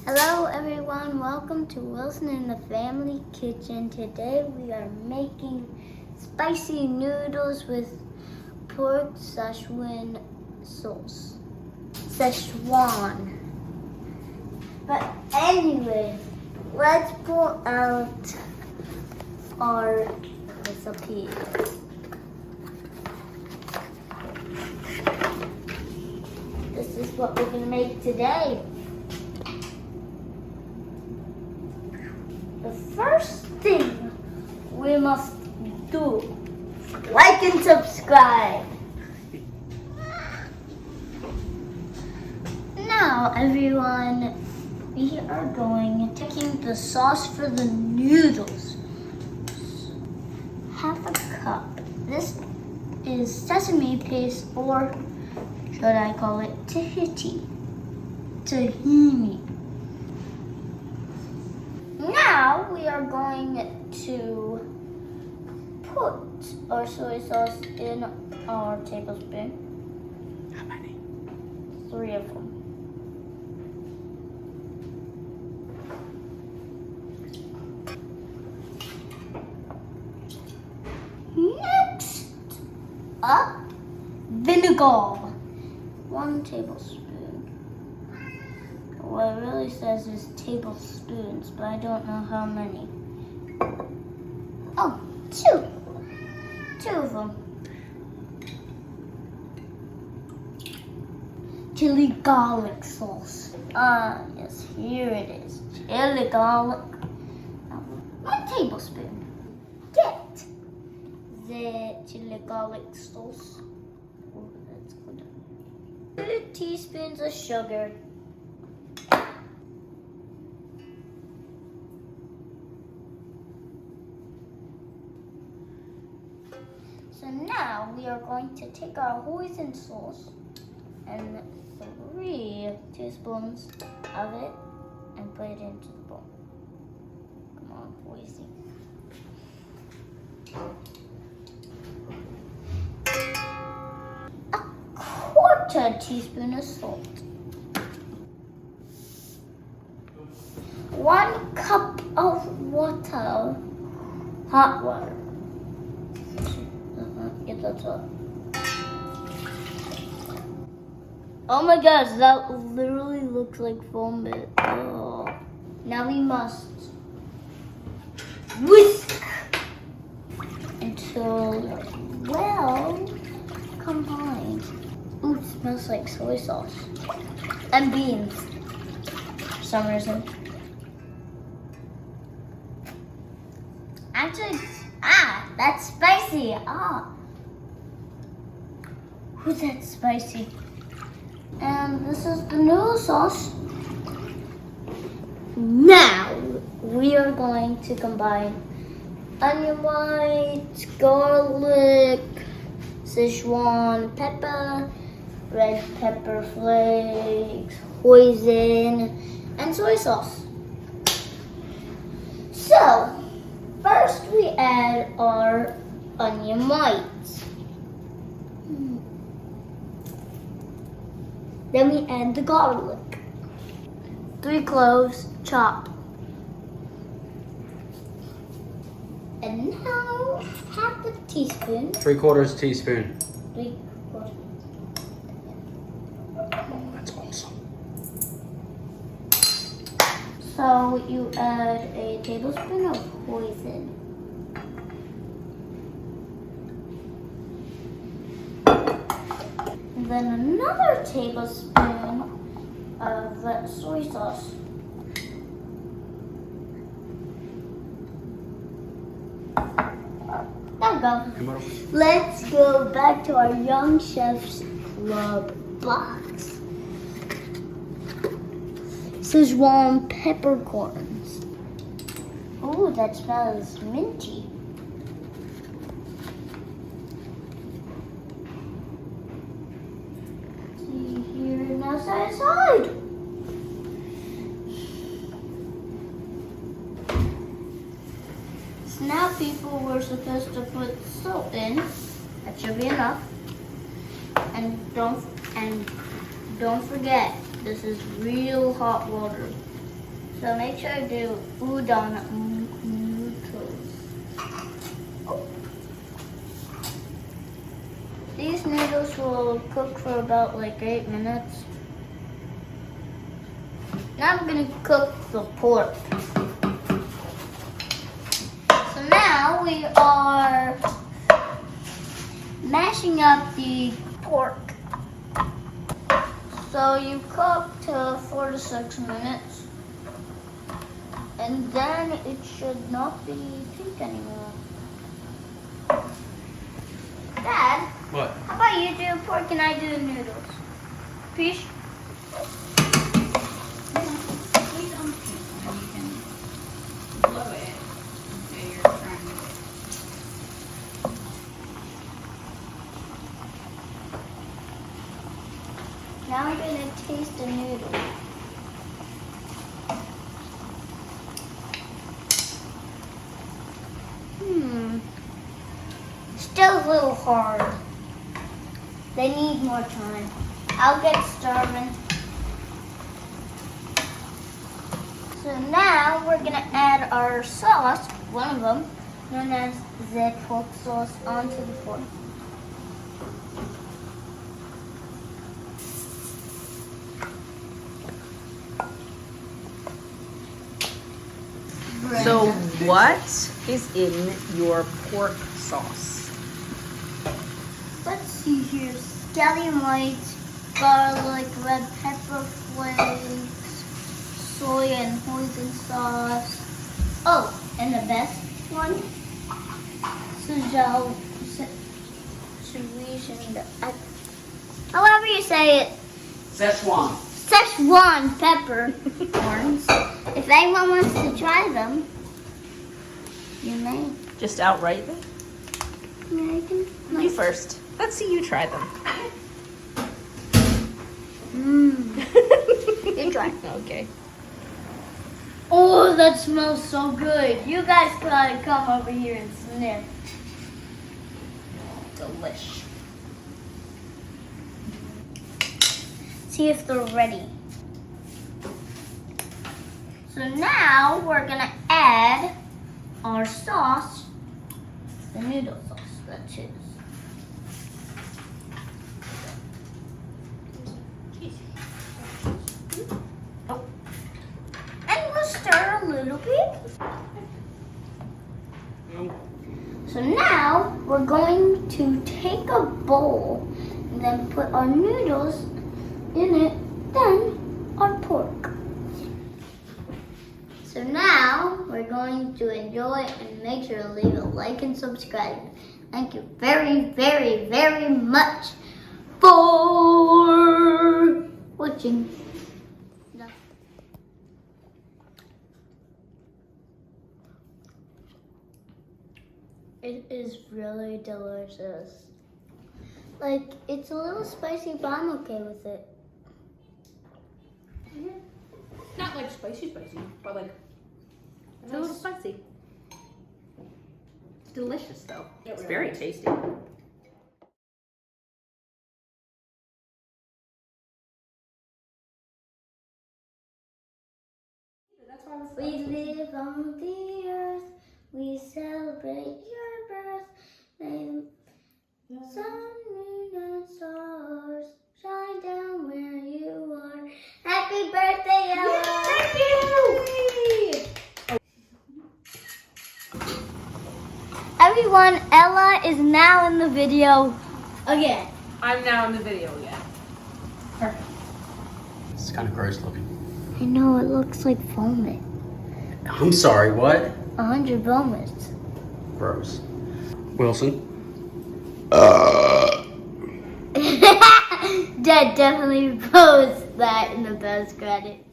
Hello everyone, welcome to Wilson in the Family Kitchen. Today we are making spicy noodles with pork Sichuan sauce. Szechuan. But anyways, let's pull out our recipes. This is what we're gonna make today. The first thing we must do, like and subscribe. Now everyone, we are taking the sauce for the noodles. Half a cup. This is sesame paste, or should I call it tahini. Now we are going to put our soy sauce in our tablespoon. How many? 3 of them. Next up, vinegar. 1 tablespoon. What it really says is tablespoons, but I don't know how many. Oh, 2. 2 of them. Chili garlic sauce. Yes, here it is. Chili garlic. 1 tablespoon. Get the chili garlic sauce. Oh, that's good. 2 teaspoons of sugar. So now we are going to take our hoisin sauce and 3 teaspoons of it and put it into the bowl. Come on, hoisin. A 1/4 teaspoon of salt. 1 cup of water, hot water. Get that up. Oh my gosh, that literally looks like foam. Oh. Now we must whisk until well combined. Ooh, it smells like soy sauce and beans for some reason. Actually, that's spicy. Who's that spicy? And this is the noodle sauce. Now we are going to combine onion whites, garlic, Sichuan pepper, red pepper flakes, hoisin, and soy sauce. So first we add our onion whites. Then we add the garlic. 3 cloves chopped. And now 1/2 teaspoon. 3/4 teaspoon. 3/4. That's awesome. So you add a tablespoon of hoisin. And then another tablespoon of soy sauce. There we go. Let's go back to our Young Chef's Club box. Sichuan peppercorns. Ooh, that smells minty. See here, now side. So now people were supposed to put salt in. That should be enough. And don't forget, this is real hot water. So make sure to do udon noodles. These noodles will cook for about like 8 minutes. Now I'm gonna cook the pork. So now we are mashing up the pork. So you cook to 4 to 6 minutes. And then it should not be pink anymore. Dad, What? how about you do pork and I do the noodles? Peach? Please don't peel and you can blow it. So you're trying to. Now I'm gonna taste the noodle. Still a little hard. They need more time. I'll get starving. So now we're gonna add our sauce, one of them, known as the pork sauce, onto the pork. So what is in your pork sauce? Let's see here. Scallion whites, garlic, red pepper flakes, soy and hoisin sauce. Oh, and the best one, however you say it. Szechuan. Szechuan peppercorns. If anyone wants to try them, you may. Just outright? Yeah, I can. You first. Let's see you try them. You try. Okay. Oh, that smells so good. You guys gotta come over here and sniff. Delish. See if they're ready. So now we're gonna add our sauce, the noodle sauce, that is. And we'll stir a little bit. So now we're going to take a bowl and then put our noodles in it, then our pork. So now we're going to enjoy and make sure to leave a like and subscribe. Thank you very, very, very much for watching. It is really delicious. Like, it's a little spicy, but I'm okay with it. Not like spicy, but like It's a little spicy. It's delicious though. It's really very is. tasty. We live on the earth, we celebrate your birth. May the sun, moon, and stars shine down where you are. Happy birthday, Ella! Thank you! Everyone, Ella is now in the video again. I'm now in the video again. Perfect. It's kind of gross looking. I know, it looks like vomit. I'm sorry, what? 100 vomits. Gross. Wilson. Dad definitely posed that in the best credit.